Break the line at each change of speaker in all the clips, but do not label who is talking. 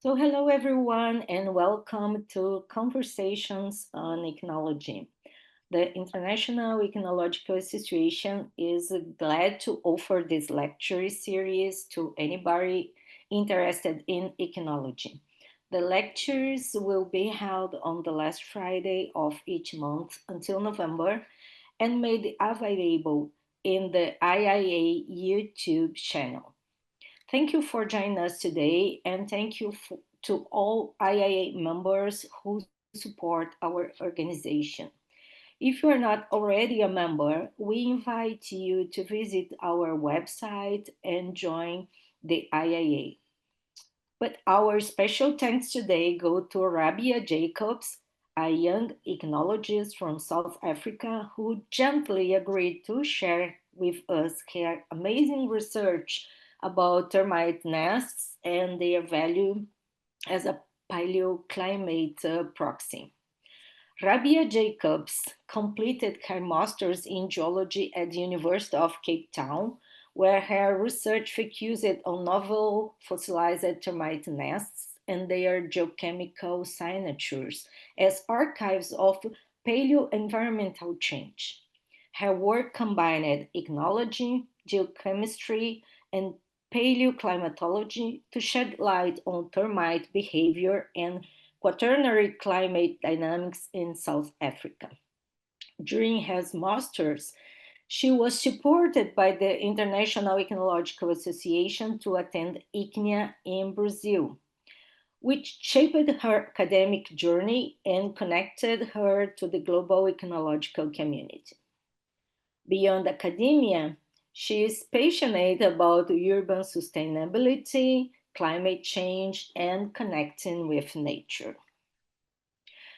So hello everyone and welcome to Conversations on Ichnology. The International Ichnological Association is glad to offer this lecture series to anybody interested in ichnology. The lectures will be held on the last Friday of each month until November and made available in the IIA YouTube channel. Thank you for joining us today, and thank you to all IIA members who support our organization. If you are not already a member, we invite you to visit our website and join the IIA. But our special thanks today go to Rabia Jacobs, a young ichnologist from South Africa who gently agreed to share with us her amazing research about termite nests and their value as a paleoclimate proxy. Rabia Jacobs completed her master's in geology at the University of Cape Town, where her research focused on novel fossilized termite nests and their geochemical signatures as archives of paleo-environmental change. Her work combined ichnology, geochemistry, and paleoclimatology to shed light on termite behavior and quaternary climate dynamics in South Africa. During his master's, she was supported by the International Ichnological Association to attend ICNIA in Brazil, which shaped her academic journey and connected her to the global ichnological community. Beyond academia, she is passionate about urban sustainability, climate change, and connecting with nature.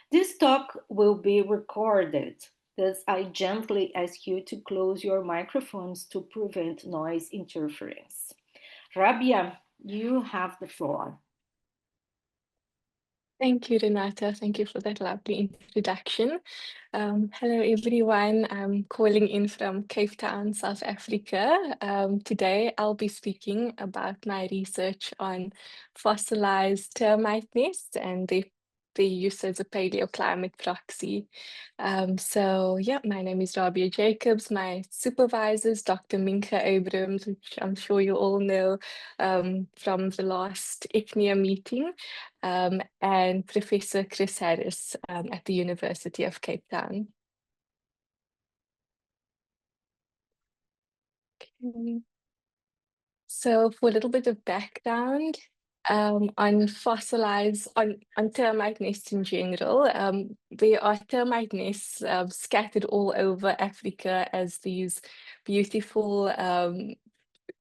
This talk will be recorded, thus I gently ask you to close your microphones to prevent noise interference. Rabia, you have the floor.
Thank you, Renata. Thank you for that lovely introduction. Hello, everyone. I'm calling in from Cape Town, South Africa. Today, I'll be speaking about my research on fossilized termite nests and their use as a paleoclimate proxy. Yeah, my name is Rabia Jacobs. My supervisor is Dr. Minka Abrams, which I'm sure you all know from the last ICNIA meeting, and Professor Chris Harris at the University of Cape Town. Okay. So for a little bit of background on fossilized, on termite nests in general, there are termite nests scattered all over Africa as these beautiful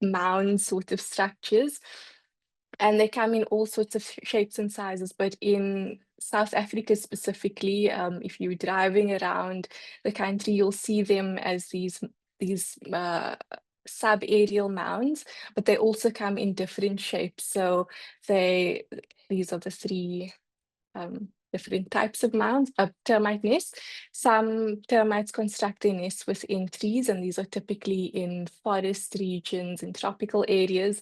mound sort of structures. And they come in all sorts of shapes and sizes, but in South Africa specifically, if you're driving around the country, you'll see them as these sub-aerial mounds, but they also come in different shapes. So these are the three different types of mounds of termite nests. Some termites construct their nests within trees, and these are typically in forest regions, in tropical areas,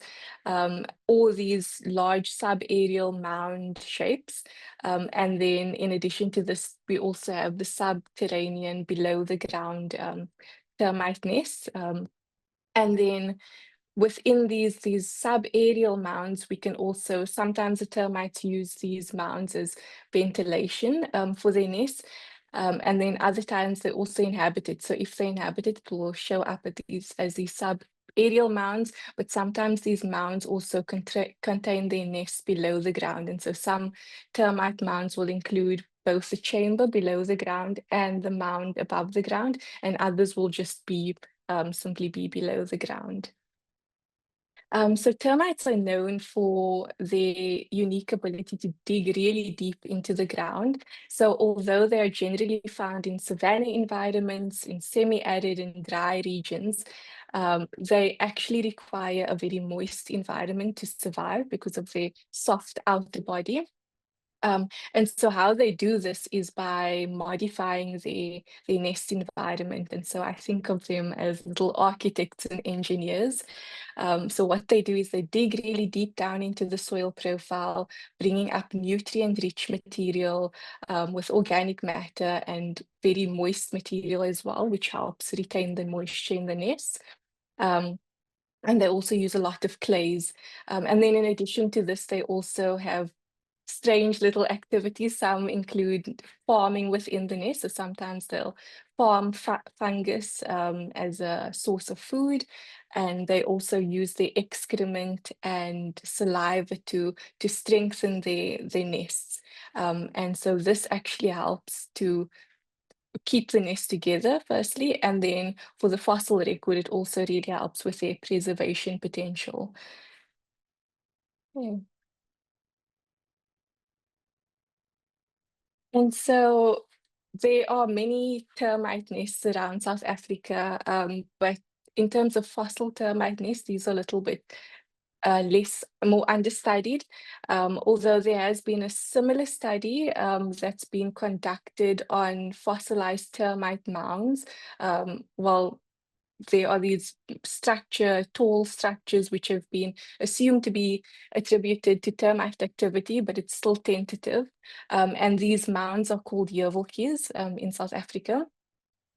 or these large sub-aerial mound shapes. And then in addition to this, we also have the subterranean below the ground termite nests. And then within these sub-aerial mounds, we can also, sometimes the termites use these mounds as ventilation for their nests. And then other times they also inhabit it. So if they inhabit it, it will show up as these sub-aerial mounds, but sometimes these mounds also contain their nests below the ground. And so some termite mounds will include both the chamber below the ground and the mound above the ground, and others will just be simply be below the ground. So termites are known for their unique ability to dig really deep into the ground. So although they are generally found in savanna environments, in semi-arid and dry regions, they actually require a very moist environment to survive because of their soft outer body. And so how they do this is by modifying the nest environment. And so I think of them as little architects and engineers. So what they do is they dig really deep down into the soil profile, bringing up nutrient-rich material with organic matter and very moist material as well, which helps retain the moisture in the nest. And they also use a lot of clays. And then in addition to this, they also have strange little activities. Some include farming within the nest. So sometimes they'll farm fungus as a source of food. And they also use their excrement and saliva to strengthen their nests. And so this actually helps to keep the nest together, firstly. And then for the fossil record, it also really helps with their preservation potential. Yeah. And so there are many termite nests around South Africa, but in terms of fossil termite nests, these are a little bit more understudied. Although there has been a similar study that's been conducted on fossilized termite mounds. Well, there are these tall structures which have been assumed to be attributed to termite activity, but it's still tentative. And these mounds are called Yevilkies in South Africa.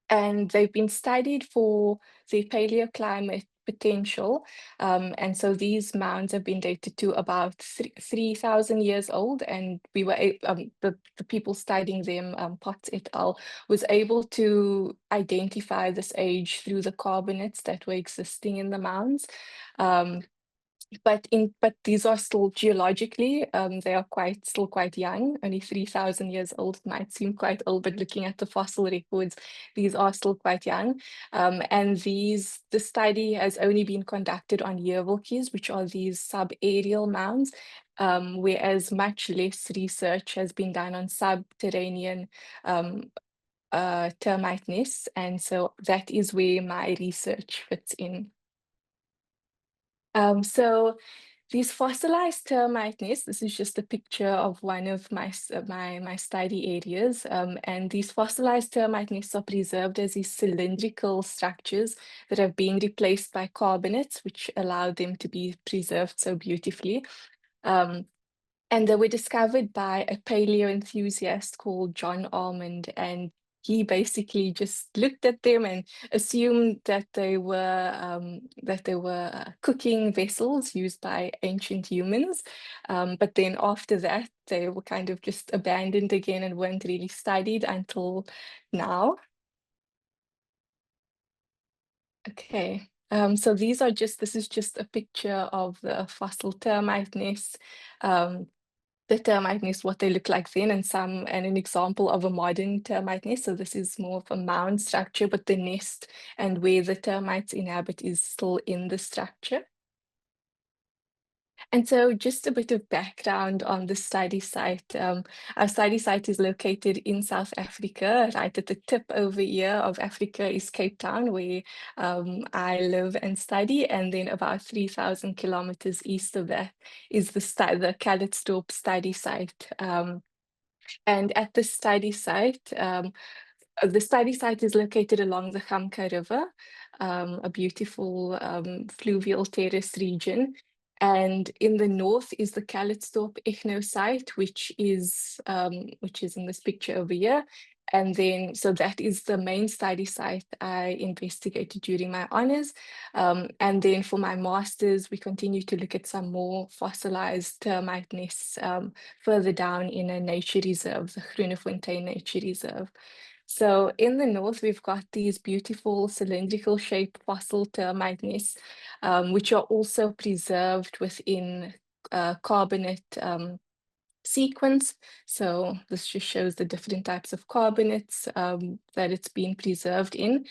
And they've been studied for the paleoclimate potential. And so these mounds have been dated to about 3,000 years old. And we were the people studying them, Potts et al., was able to identify this age through the carbonates that were existing in the mounds. But these are still geologically, they are still quite young, only 3,000 years old. It might seem quite old, but looking at the fossil records, these are still quite young. And the study has only been conducted on Yevilkies, which are these subaerial mounds, whereas much less research has been done on subterranean termite nests. And so that is where my research fits in. So these fossilized termite nests, this is just a picture of one of my study areas. And these fossilized termite nests are preserved as these cylindrical structures that have been replaced by carbonates, which allow them to be preserved so beautifully. And they were discovered by a paleo enthusiast called John Almond, and he basically just looked at them and assumed that they were cooking vessels used by ancient humans. But then after that, they were kind of just abandoned again and weren't really studied until now. Okay. So this is just a picture of the fossil termite nests. The termite nest, what they look like then, and an example of a modern termite nest. So this is more of a mound structure, but the nest and where the termites inhabit is still in the structure. And so just a bit of background on the study site. Our study site is located in South Africa, right at the tip over here of Africa is Cape Town, where I live and study. And then about 3,000 kilometers east of that is the Calitzdorp study site. And at the study site is located along the Gamka River, a beautiful fluvial terrace region. And in the north is the Calitzdorp Ichno site, which is in this picture over here. And then, so that is the main study site I investigated during my honors. And then for my master's, we continue to look at some more fossilized termite nests further down in a nature reserve, the Groenefontein Nature Reserve. So in the north, we've got these beautiful cylindrical shaped fossil termite nests, which are also preserved within carbonate sequence. So this just shows the different types of carbonates that it's been preserved in,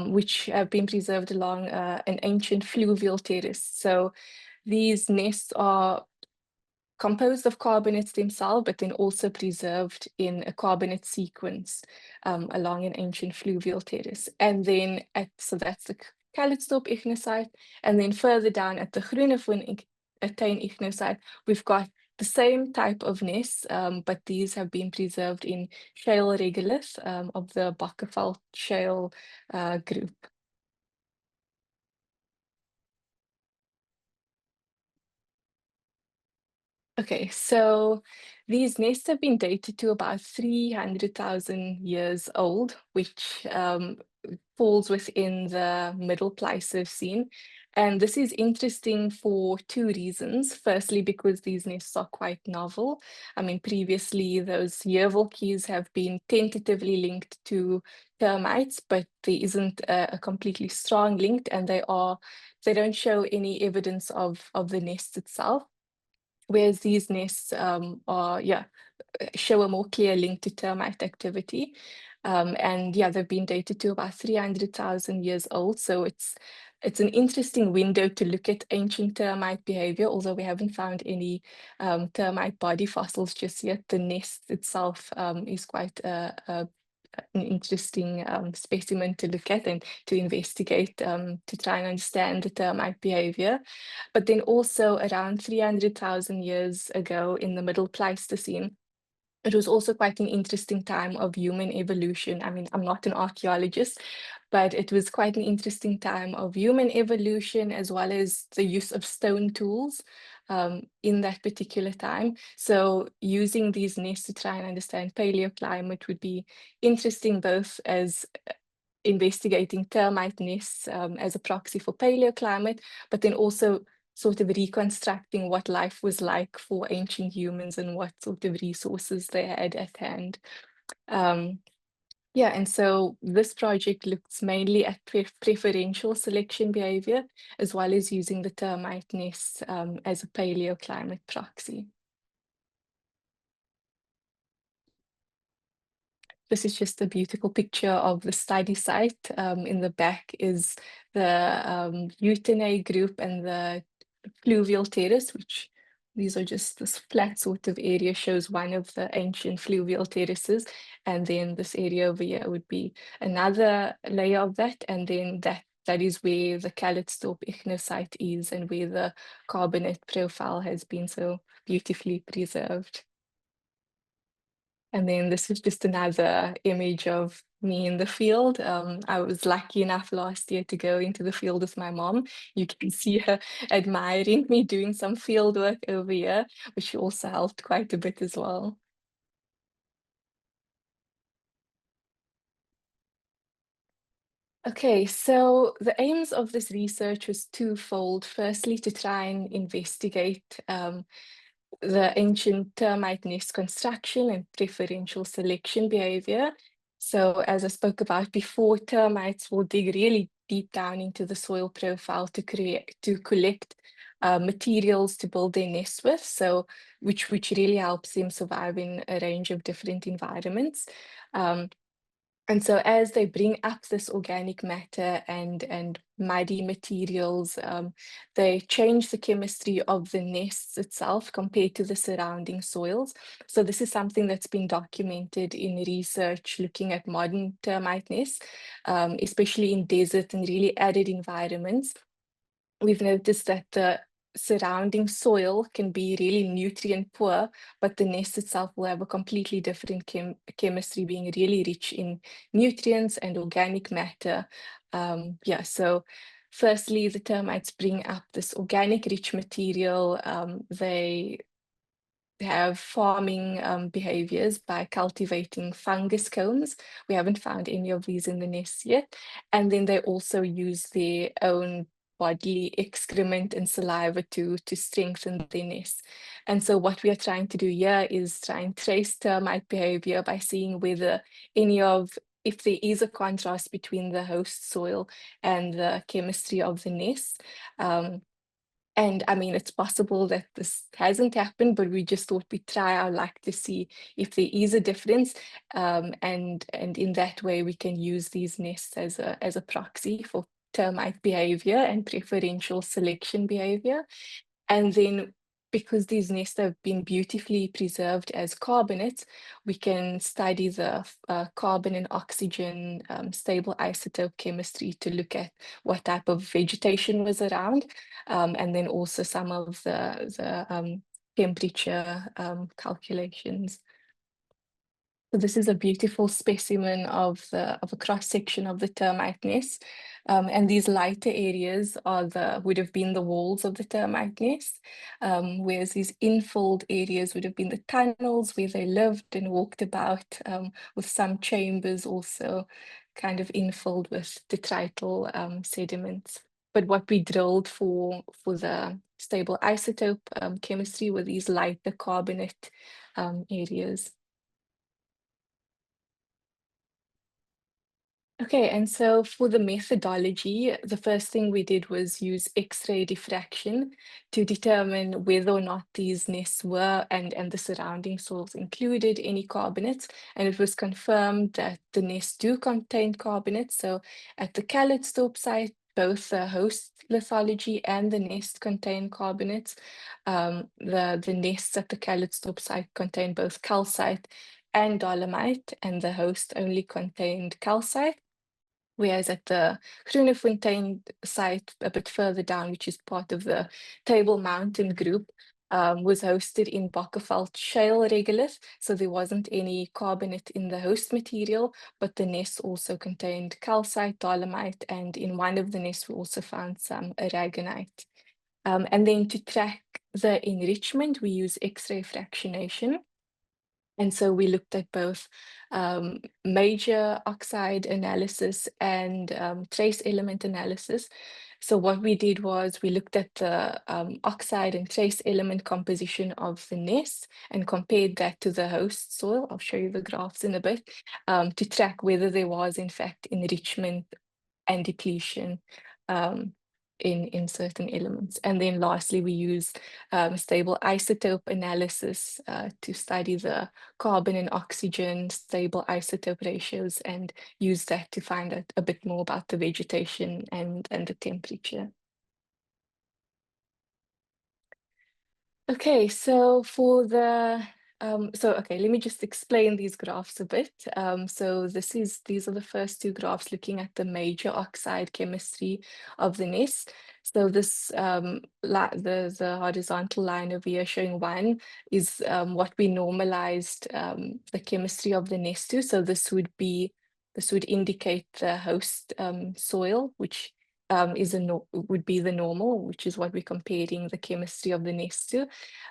which have been preserved along an ancient fluvial terrace. So these nests are composed of carbonates themselves, but then also preserved in a carbonate sequence along an ancient fluvial terrace. And then so that's the Calitzdorp ichnosite. And then further down at the Groenefontein ichnosite, we've got the same type of nests, but these have been preserved in shale regolith of the Bakkeveld shale group. Okay, so these nests have been dated to about 300,000 years old, which falls within the Middle Pleistocene. And this is interesting for two reasons. Firstly, because these nests are quite novel. I mean, previously those Yeovilkies have been tentatively linked to termites, but there isn't a completely strong link, and they don't show any evidence of the nest itself. Whereas these nests show a more clear link to termite activity. And yeah, they've been dated to about 300,000 years old. So it's an interesting window to look at ancient termite behavior, although we haven't found any termite body fossils just yet. The nest itself is quite an interesting specimen to look at and to investigate to try and understand the termite behavior. But then also around 300,000 years ago in the Middle Pleistocene, it was also quite an interesting time of human evolution. I mean, I'm not an archaeologist, but it was quite an interesting time of human evolution as well as the use of stone tools in that particular time. So using these nests to try and understand paleoclimate would be interesting both as investigating termite nests as a proxy for paleoclimate, but then also sort of reconstructing what life was like for ancient humans and what sort of resources they had at hand. Yeah, and so this project looks mainly at preferential selection behavior, as well as using the termite nests as a paleoclimate proxy. This is just a beautiful picture of the study site. In the back is the Utene group and the fluvial terrace, which these are just this flat sort of area, shows one of the ancient fluvial terraces. And then this area over here would be another layer of that. And then that is where the Calitzdorp Ichnosite is and where the carbonate profile has been so beautifully preserved. And then this is just another image of me in the field. I was lucky enough last year to go into the field with my mom. You can see her admiring me doing some field work over here, which also helped quite a bit as well. Okay, so the aims of this research was twofold. Firstly, to try and investigate the ancient termite nest construction and preferential selection behavior. So as I spoke about before, termites will dig really deep down into the soil profile to collect materials to build their nests with, so which really helps them survive in a range of different environments. And so as they bring up this organic matter and muddy materials, they change the chemistry of the nests itself compared to the surrounding soils. So this is something that's been documented in research looking at modern termite nests, especially in desert and really arid environments. We've noticed that the surrounding soil can be really nutrient poor, but the nest itself will have a completely different chemistry, being really rich in nutrients and organic matter. Yeah, so firstly, the termites bring up this organic rich material. They have farming behaviors by cultivating fungus cones. We haven't found any of these in the nests yet. And then they also use their own bodily excrement and saliva to strengthen their nests. And so what we are trying to do here is try and trace termite behavior by seeing whether if there is a contrast between the host soil and the chemistry of the nest. And I mean, it's possible that this hasn't happened, but we just thought we'd try our luck to see if there is a difference. And in that way, we can use these nests as a proxy for termite behavior and preferential selection behavior. And then because these nests have been beautifully preserved as carbonates, we can study the carbon and oxygen stable isotope chemistry to look at what type of vegetation was around, and then also some of the temperature calculations. So this is a beautiful specimen of a cross-section of the termite nest. And these lighter areas would have been the walls of the termite nest, whereas these infilled areas would have been the tunnels where they lived and walked about, with some chambers also kind of infilled with detrital sediments. But what we drilled for the stable isotope chemistry were these lighter carbonate areas. Okay, and so for the methodology, the first thing we did was use X-ray diffraction to determine whether or not these nests were and the surrounding soils included any carbonates. And it was confirmed that the nests do contain carbonates. So at the Calitzdorp site, both the host lithology and the nest contain carbonates. The nests at the Calitzdorp site contain both calcite and dolomite, and the host only contained calcite. Whereas at the Groenefontein site, a bit further down, which is part of the Table Mountain group, was hosted in Bakkeveld shale regolith. So there wasn't any carbonate in the host material, but the nests also contained calcite, dolomite, and in one of the nests we also found some aragonite. And then to track the enrichment, we use X-ray fractionation. And so we looked at both major oxide analysis and trace element analysis. So what we did was we looked at the oxide and trace element composition of the nest and compared that to the host soil. I'll show you the graphs in a bit, to track whether there was in fact enrichment and depletion in certain elements. And then lastly, we use stable isotope analysis to study the carbon and oxygen stable isotope ratios and use that to find out a bit more about the vegetation and the temperature. Okay, so let me just explain these graphs a bit. So these are the first two graphs looking at the major oxide chemistry of the nest. So this the horizontal line over here showing one is what we normalized the chemistry of the nest to. So this would indicate the host soil, which would be the normal, which is what we're comparing the chemistry of the nest to.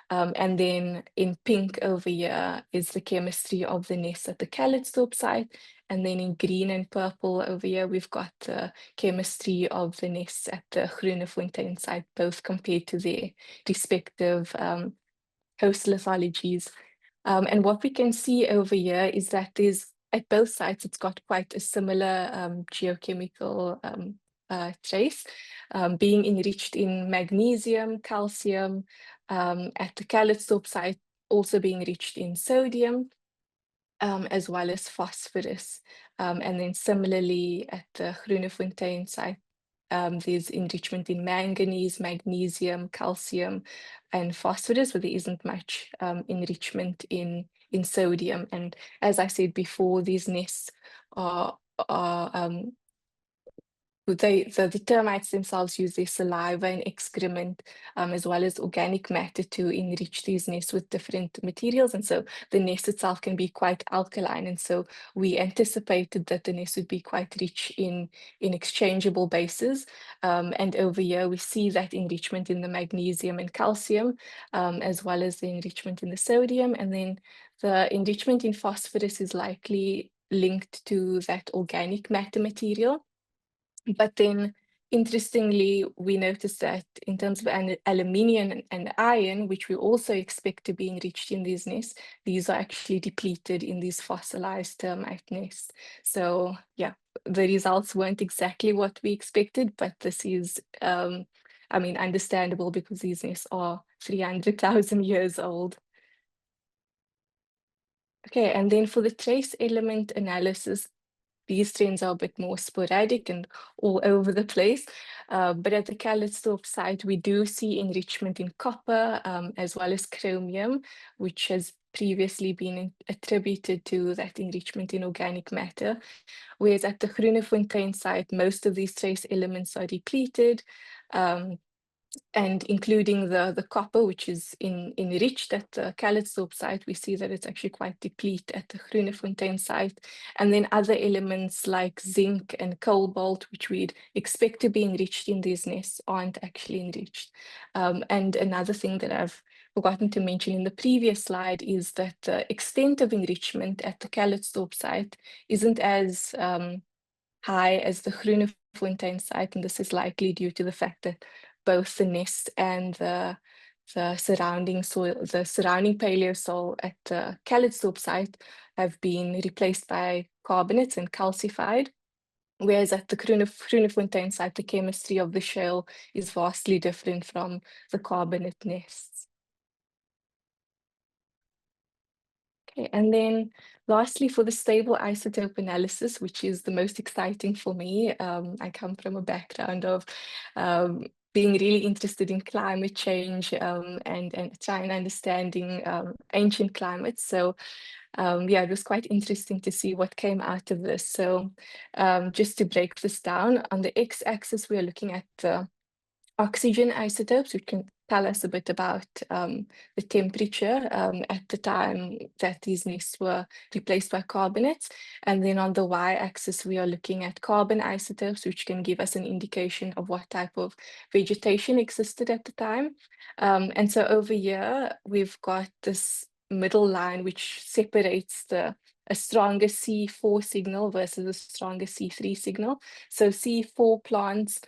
And then in pink over here is the chemistry of the nest at the Calitzdorp site. And then in green and purple over here, we've got the chemistry of the nests at the Groenefontein site, both compared to their respective host lithologies. And what we can see over here is that at both sites, it's got quite a similar geochemical trace, being enriched in magnesium, calcium, at the Calitzdorp site also being enriched in sodium, as well as phosphorus. And then similarly at the Groenefontein site, there's enrichment in manganese, magnesium, calcium, and phosphorus, but there isn't much enrichment in sodium. And as I said before, these nests are the termites themselves use their saliva and excrement, as well as organic matter to enrich these nests with different materials. And so the nest itself can be quite alkaline. And so we anticipated that the nest would be quite rich in exchangeable bases. And over here, we see that enrichment in the magnesium and calcium, as well as the enrichment in the sodium. And then the enrichment in phosphorus is likely linked to that organic matter material. But then, interestingly, we noticed that in terms of aluminium and iron, which we also expect to be enriched in these nests, these are actually depleted in these fossilized termite nests. So yeah, the results weren't exactly what we expected, but this is, understandable because these nests are 300,000 years old. Okay, and then for the trace element analysis, these trends are a bit more sporadic and all over the place. But at the Calitzdorp site, we do see enrichment in copper, as well as chromium, which has previously been attributed to that enrichment in organic matter. Whereas at the Groenefontein site, most of these trace elements are depleted. and including the copper, which is enriched at the Calitzdorp site, we see that it's actually quite depleted at the Groenefontein site. And then other elements like zinc and cobalt, which we'd expect to be enriched in these nests, aren't actually enriched. And another thing that I've forgotten to mention in the previous slide is that the extent of enrichment at the Calitzdorp site isn't as high as the Groenefontein site, and this is likely due to the fact that both the nest and the surrounding soil, the surrounding paleosoil at the Calitzdorp site have been replaced by carbonates and calcified, whereas at the Groenefontein site, the chemistry of the shale is vastly different from the carbonate nests. Okay, and then lastly, for the stable isotope analysis, which is the most exciting for me, I come from a background of being really interested in climate change and trying understanding ancient climates. So yeah, it was quite interesting to see what came out of this. So just to break this down, on the x-axis, we are looking at the oxygen isotopes, which can tell us a bit about the temperature at the time that these nests were replaced by carbonates. And then on the y-axis, we are looking at carbon isotopes, which can give us an indication of what type of vegetation existed at the time. And so over here, we've got this middle line, which separates a stronger C4 signal versus a stronger C3 signal. So C4 plants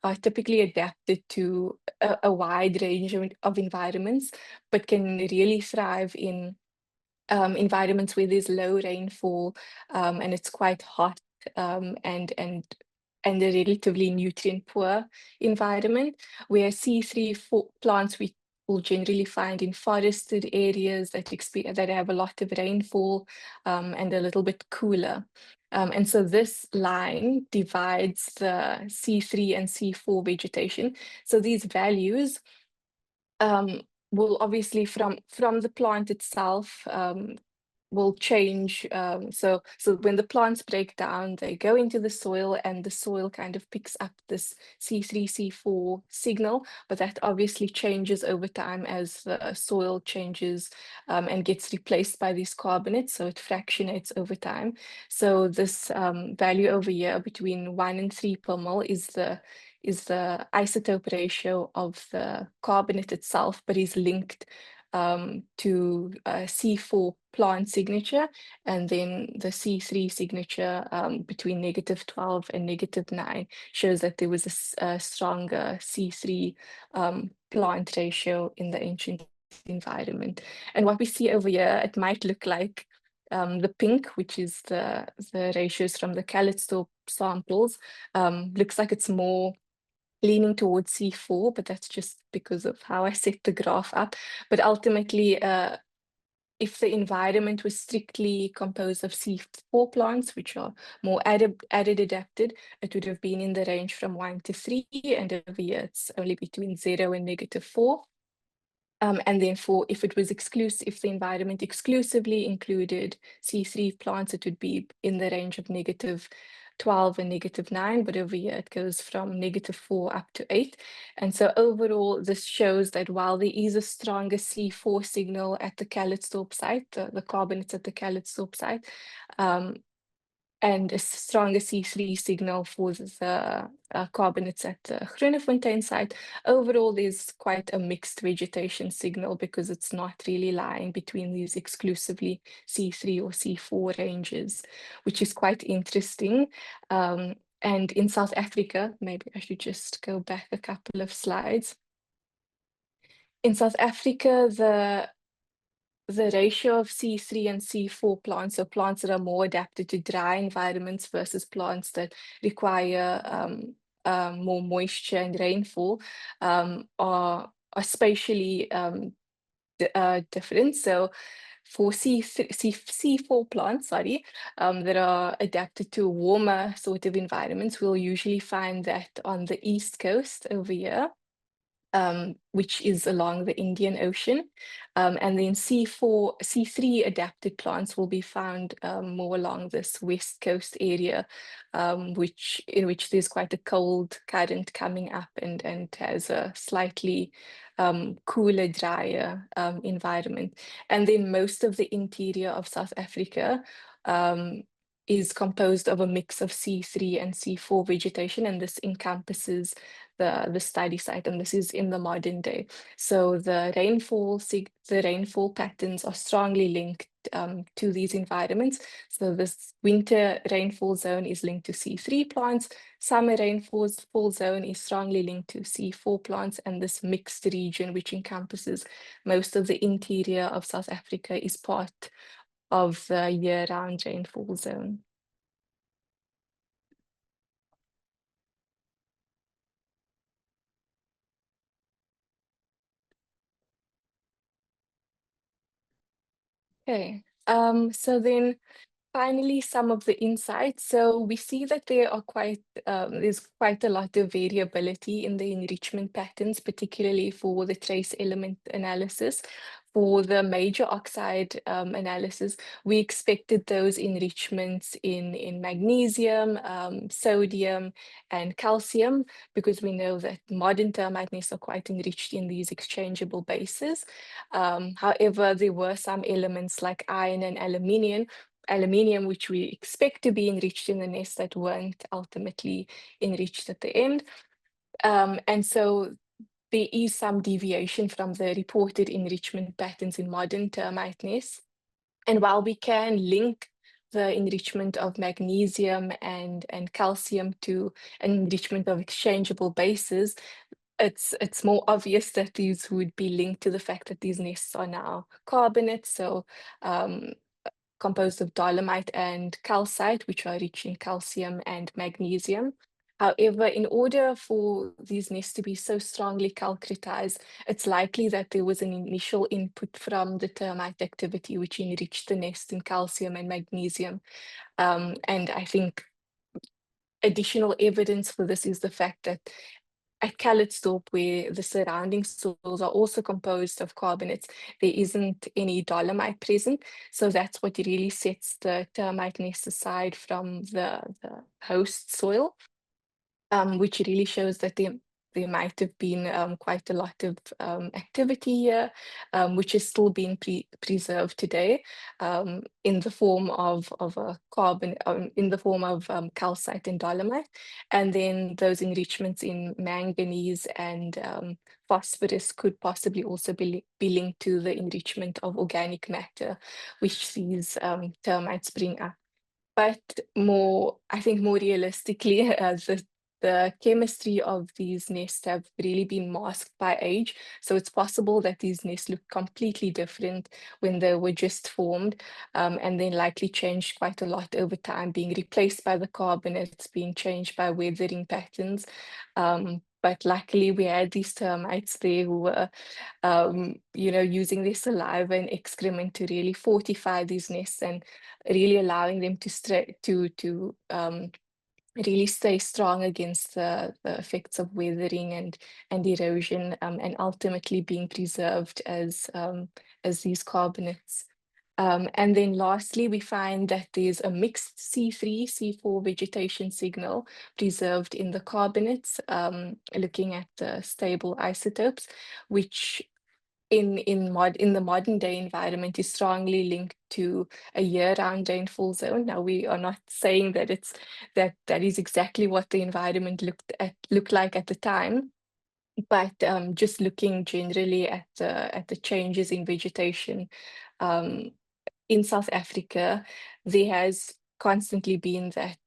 are typically adapted to a wide range of environments, but can really thrive in environments where there's low rainfall and it's quite hot and a relatively nutrient poor environment, where C3 plants we will generally find in forested areas that have a lot of rainfall and a little bit cooler. And so this line divides the C3 and C4 vegetation. So these values will obviously from the plant itself will change. So when the plants break down, they go into the soil and the soil kind of picks up this C3, C4 signal, but that obviously changes over time as the soil changes and gets replaced by these carbonates. So it fractionates over time. So this value over here between 1 and 3 per mole is the isotope ratio of the carbonate itself, but is linked to C4 plant signature, and then the C3 signature between -12 and -9 shows that there was a stronger C3 plant ratio in the ancient environment. And what we see over here, it might look like the pink, which is the ratios from the Calitzdorp samples, looks like it's more leaning towards C4, but that's just because of how I set the graph up. But ultimately, if the environment was strictly composed of C4 plants, which are more arid adapted, it would have been in the range from 1 to 3, and over here it's only between 0 and -4. And then if it was if the environment exclusively included C3 plants, it would be in the range of -12 and -9, but over here it goes from -4 up to 8. And so overall, this shows that while there is a stronger C4 signal at the Calitzdorp site, the carbonates at the Calitzdorp site, and a stronger C3 signal for the carbonates at the Groenefontein site. Overall, there's quite a mixed vegetation signal because it's not really lying between these exclusively C3 or C4 ranges, which is quite interesting. And in South Africa, maybe I should just go back a couple of slides. In South Africa, the ratio of C3 and C4 plants, so plants that are more adapted to dry environments versus plants that require more moisture and rainfall, are spatially different. So for C4 plants, that are adapted to warmer sort of environments, we'll usually find that on the east coast over here. which is along the Indian Ocean. And then C3 adapted plants will be found more along this west coast area, in which there's quite a cold current coming up and has a slightly cooler, drier environment. And then most of the interior of South Africa is composed of a mix of C3 and C4 vegetation, and this encompasses the study site, and this is in the modern day. So the rainfall patterns are strongly linked to these environments. So this winter rainfall zone is linked to C3 plants, summer rainfall zone is strongly linked to C4 plants, and this mixed region, which encompasses most of the interior of South Africa, is part of the year-round rainfall zone. Okay, so then finally, some of the insights. So we see that there's quite a lot of variability in the enrichment patterns, particularly for the trace element analysis. For the major oxide analysis, we expected those enrichments in magnesium, sodium, and calcium, because we know that modern termite nests are quite enriched in these exchangeable bases. However, there were some elements like iron and aluminium, which we expect to be enriched in the nest, that weren't ultimately enriched at the end. And so there is some deviation from the reported enrichment patterns in modern termite nests. And while we can link the enrichment of magnesium and calcium to an enrichment of exchangeable bases, it's more obvious that these would be linked to the fact that these nests are now carbonates. So composed of dolomite and calcite, which are rich in calcium and magnesium. However, in order for these nests to be so strongly calcritized, it's likely that there was an initial input from the termite activity, which enriched the nest in calcium and magnesium. And I think additional evidence for this is the fact that at Calitzdorp, where the surrounding soils are also composed of carbonates, there isn't any dolomite present. So that's what really sets the termite nest aside from the host soil, which really shows that there might have been quite a lot of activity here, which is still being preserved today in the form of a carbon, in the form of calcite and dolomite. And then those enrichments in manganese and phosphorus could possibly also be linked to the enrichment of organic matter, which these termites bring up. But I think more realistically, the chemistry of these nests have really been masked by age. So it's possible that these nests look completely different when they were just formed, and then likely changed quite a lot over time, being replaced by the carbonates, being changed by weathering patterns. But luckily we had these termites there who were using their saliva and excrement to really fortify these nests and really allowing them to really stay strong against the effects of weathering and erosion, and ultimately being preserved as these carbonates. And then lastly, we find that there's a mixed C3, C4 vegetation signal preserved in the carbonates, looking at the stable isotopes, which in the modern day environment is strongly linked to a year-round rainfall zone. Now, we are not saying that that is exactly what the environment looked like at the time, but just looking generally at the changes in vegetation in South Africa, there has constantly been that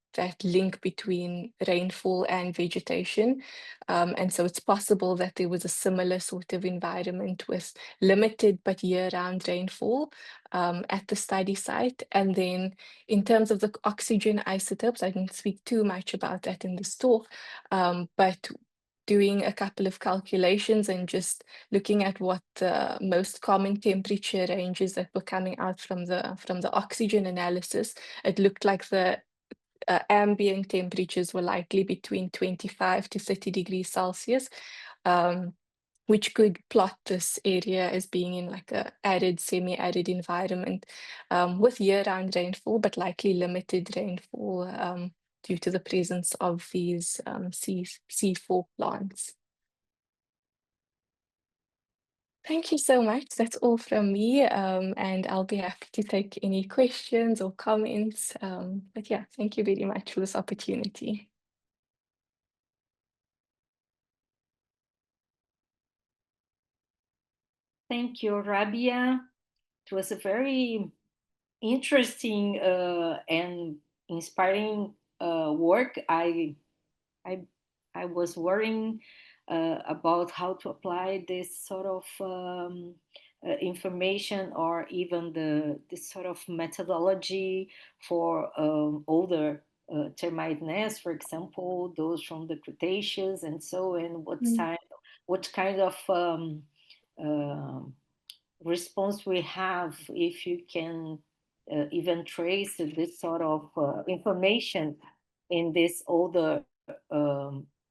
link between rainfall and vegetation. And so it's possible that there was a similar sort of environment with limited but year-round rainfall at the study site. And then in terms of the oxygen isotopes, I didn't speak too much about that in this talk, but doing a couple of calculations and just looking at what the most common temperature ranges that were coming out from the oxygen analysis, it looked like the ambient temperatures were likely between 25 to 30 degrees Celsius. which could plot this area as being in like a arid, semi-arid environment with year-round rainfall, but likely limited rainfall due to the presence of these C4 plants. Thank you so much. That's all from me, and I'll be happy to take any questions or comments. But yeah, thank you very much for this opportunity.
Thank you, Rabia. It was a very interesting and inspiring work. I I was worrying about how to apply this sort of information, or even this sort of methodology for older termite nests, for example, those from the Cretaceous, and so, and
Mm.
what kind of uh, response we have if you can even trace this sort of information in these older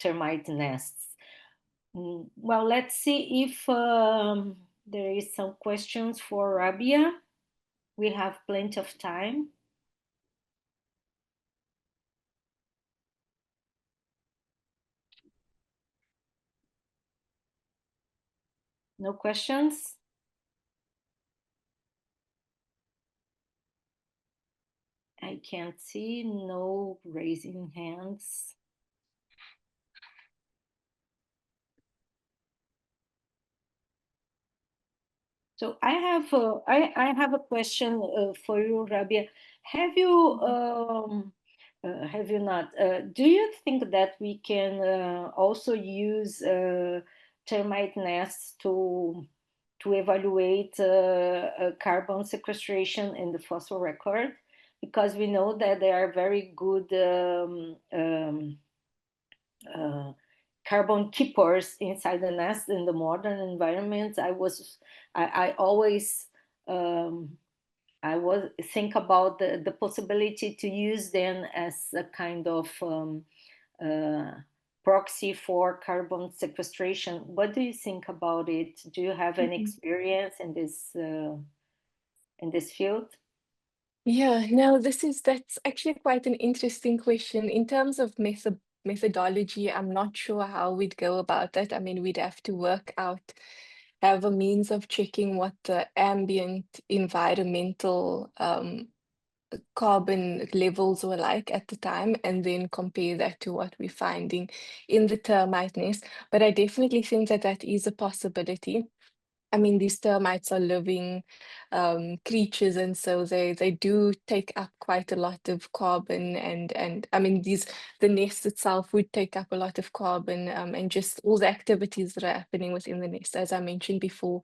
termite nests. Well, let's see if there is some questions for Rabia. We have plenty of time. No questions? I can't see. No raising hands. So I have a question for you, Rabia. Have you not? Do you think that we can also use termite nests to evaluate carbon sequestration in the fossil record? Because we know that they are very good uh, carbon keepers inside the nest in the modern environment. I always um, I was think about the possibility to use them as a kind of uh, proxy for carbon sequestration. What do you think about it? Do you have any
Mhm.
experience in this field?
Yeah, no, that's actually quite an interesting question. In terms of methodology, I'm not sure how we'd go about that. I mean, we'd have to work out, have a means of checking what the ambient environmental carbon levels were like at the time, and then compare that to what we're finding in the termite nest. But I definitely think that that is a possibility. I mean, these termites are living creatures, and so they do take up quite a lot of carbon, and I mean the nest itself would take up a lot of carbon, and just all the activities that are happening within the nest. As I mentioned before,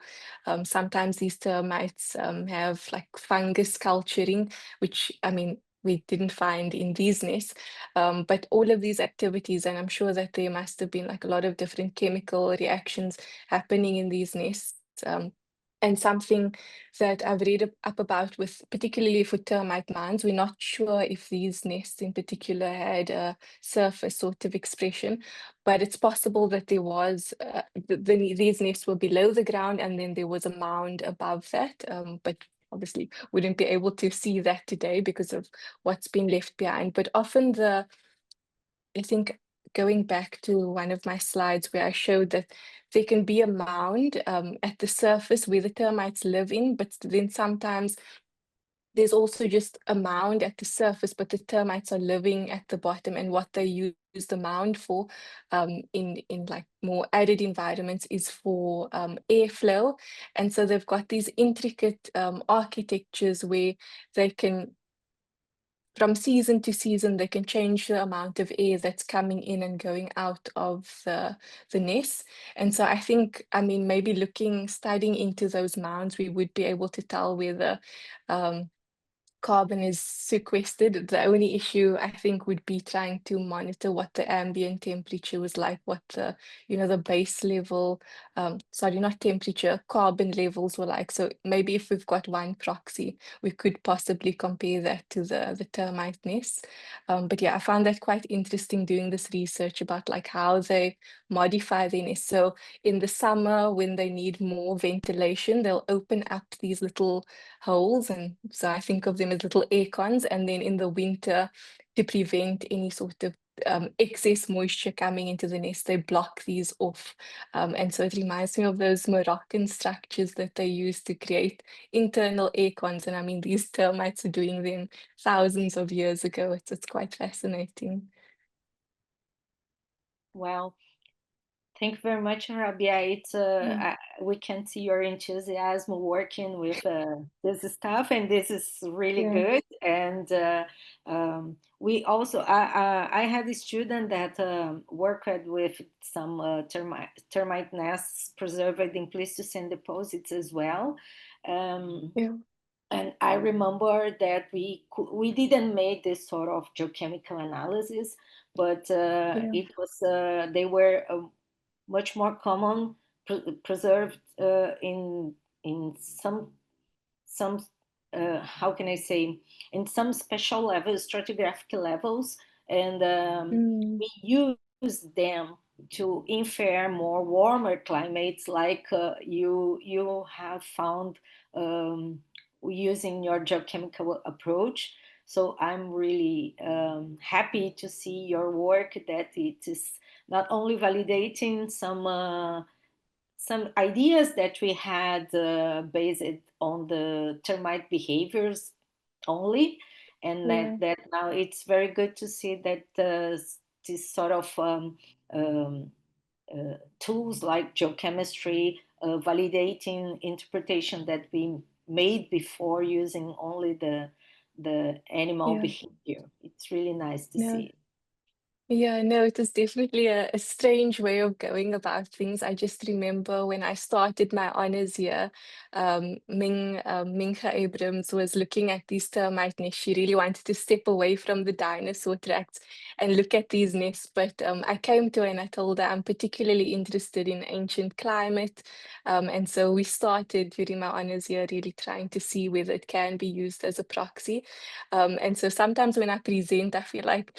sometimes these termites have like fungus culturing, which I mean we didn't find in these nests, but all of these activities, and I'm sure that there must have been like a lot of different chemical reactions happening in these nests. And something that I've read up about with, particularly for termite mounds, we're not sure if these nests in particular had a surface sort of expression, but it's possible that there was, these nests were below the ground and then there was a mound above that, but obviously wouldn't be able to see that today because of what's been left behind. But often I think going back to one of my slides where I showed that there can be a mound at the surface where the termites live in, but then sometimes there's also just a mound at the surface, but the termites are living at the bottom. And what they use the mound for in like more arid environments is for airflow. And so they've got these intricate architectures where they can, from season to season, they can change the amount of air that's coming in and going out of the nest. And so I think, I mean, maybe studying into those mounds, we would be able to tell whether carbon is sequestered. The only issue I think would be trying to monitor what the ambient temperature was like, what the, the base level, sorry, not temperature, carbon levels were like. So maybe if we've got one proxy, we could possibly compare that to the termite nests. But yeah, I found that quite interesting doing this research about like how they modify their nests. So in the summer, when they need more ventilation, they'll open up these little holes. And so I think of them as little air cons. And then in the winter, to prevent any sort of excess moisture coming into the nest, they block these off. And so it reminds me of those Moroccan structures that they use to create internal air cons. And I mean, these termites are doing them thousands of years ago. It's quite fascinating.
Well, thank you very much, Rabia.
Yeah,
We can see your enthusiasm working with this stuff, and this is really
yeah,
good. And we also, I had a student that worked with some termite nests preserved in Pleistocene deposits as well. Um,
yeah,
and I remember that we didn't make this sort of geochemical analysis, but
yeah,
it was they were much more common, preserved in some how can I say, in some special levels, stratigraphic levels, and
mm,
we use them to infer more warmer climates, like you have found using your geochemical approach. So I'm really happy to see your work, that it is not only validating some ideas that we had based on the termite behaviors only, and
yeah,
that now it's very good to see that this sort of um, tools like geochemistry validating interpretation that we made before using only the animal
yeah.
behavior. It's really nice to
No,
see.
yeah, no, it is definitely a strange way of going about things. I just remember when I started my honors year, Minka Abrams was looking at these termite nests. She really wanted to step away from the dinosaur tracks and look at these nests. But I came to her and I told her I'm particularly interested in ancient climate. And so we started during my honors year really trying to see whether it can be used as a proxy. And so sometimes when I present, I feel like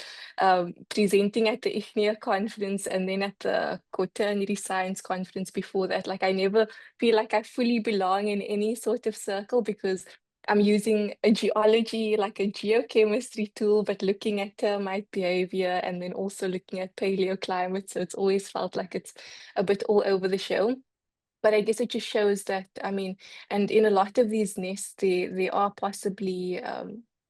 presenting at the Ichnia conference and then at the quaternary science conference before that. Like I never feel like I fully belong in any sort of circle because I'm using a geology, like a geochemistry tool, but looking at termite behavior and then also looking at paleoclimate. So it's always felt like it's a bit all over the show. But I guess it just shows that, I mean, and in a lot of these nests, there are possibly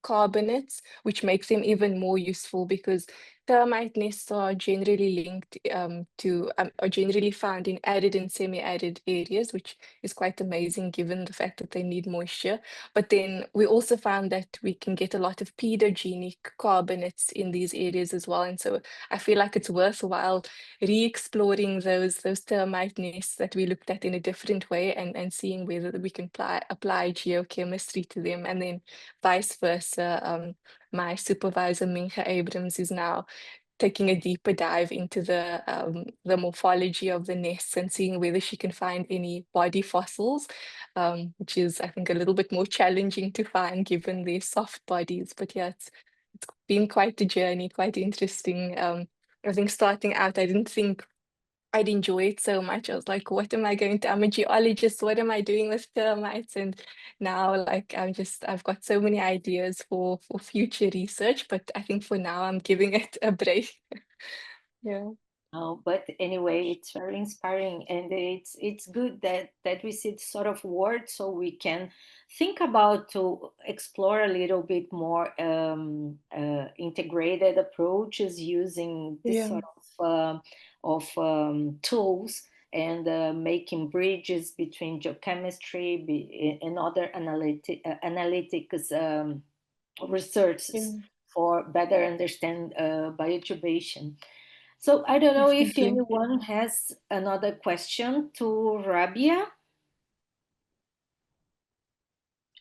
carbonates, which makes them even more useful because termite nests are generally linked are generally found in arid and semi-arid areas, which is quite amazing given the fact that they need moisture. But then we also found that we can get a lot of pedogenic carbonates in these areas as well. And so I feel like it's worthwhile re-exploring those termite nests that we looked at in a different way and seeing whether we can apply geochemistry to them and then vice versa. My supervisor Minka Abrams is now taking a deeper dive into the morphology of the nests and seeing whether she can find any body fossils, which is I think a little bit more challenging to find given their soft bodies. But yeah, it's been quite a journey, quite interesting. I think starting out, I didn't think I'd enjoy it so much. I was like, what am I going to? I'm a geologist. What am I doing with termites? And now, like, I've got so many ideas for future research, but I think for now, I'm giving it a break. Yeah,
But anyway, it's very inspiring, and it's good that we see this sort of word, so we can think about to explore a little bit more integrated approaches using this
yeah,
sort of tools, and making bridges between geochemistry and other analytics researches
yeah,
for better understand bioturbation. So I don't know if
definitely.
anyone has another question to Rabia,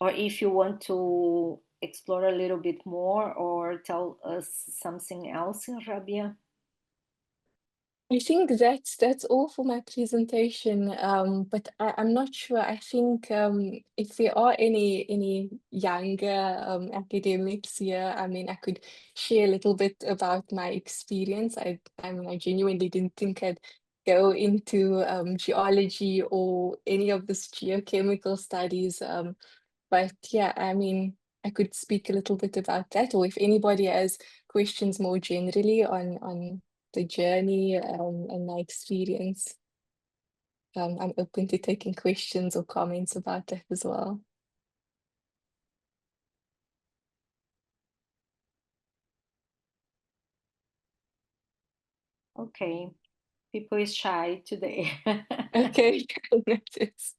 or if you want to. explore a little bit more or tell us something else, Rabia?
I think that's all for my presentation. But I'm not sure. I think if there are any younger academics here, I mean, I could share a little bit about my experience. I mean, I genuinely didn't think I'd go into geology or any of this geochemical studies. But yeah, I mean, I could speak a little bit about that, or if anybody has questions more generally on the journey and my experience, I'm open to taking questions or comments about that as well.
Okay, people is shy today.
Okay, notice.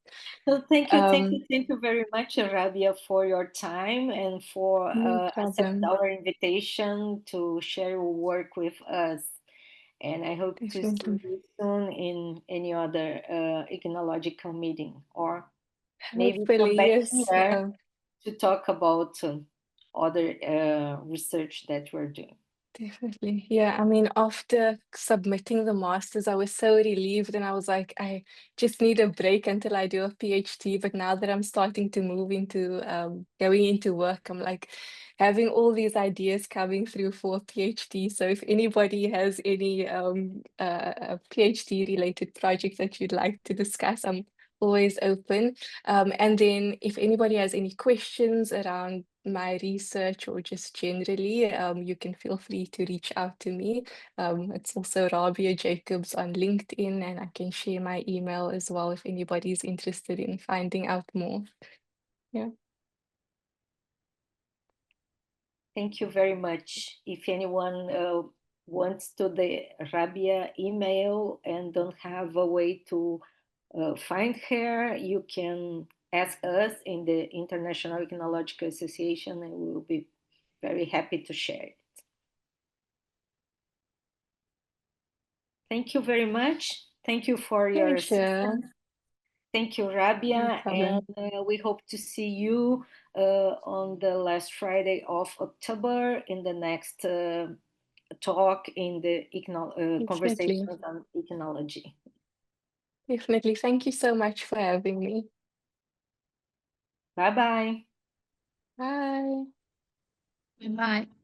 So
Um,
thank you very much, Rabia, for your time and for
no
accept
problem.
our invitation to share your work with us. And I hope to see
Definitely.
you soon in any other Ichnological meeting, or maybe come
Hopefully,
back
yes.
here to talk about other research that we're doing.
Definitely. Yeah, I mean, after submitting the masters, I was so relieved and I was like, I just need a break until I do a PhD. But now that I'm starting to move into going into work, I'm like having all these ideas coming through for a PhD. So if anybody has any PhD related projects that you'd like to discuss, I'm always open. And then if anybody has any questions around my research or just generally, you can feel free to reach out to me. It's also Rabia Jacobs on LinkedIn, and I can share my email as well if anybody's interested in finding out more. Yeah,
Thank you very much. If anyone wants to the Rabia email and don't have a way to find her, you can ask us in the International Ethnological Association, and we will be very happy to share it. Thank you very much. Thank you for your
thank you.
assistance. Thank you,
No
Rabia, and
problem.
we hope to see you on the last Friday of October in the next talk in the
Definitely.
conversations on Ichnology.
Definitely. Thank you so much for having me.
Bye bye.
Bye.
Bye.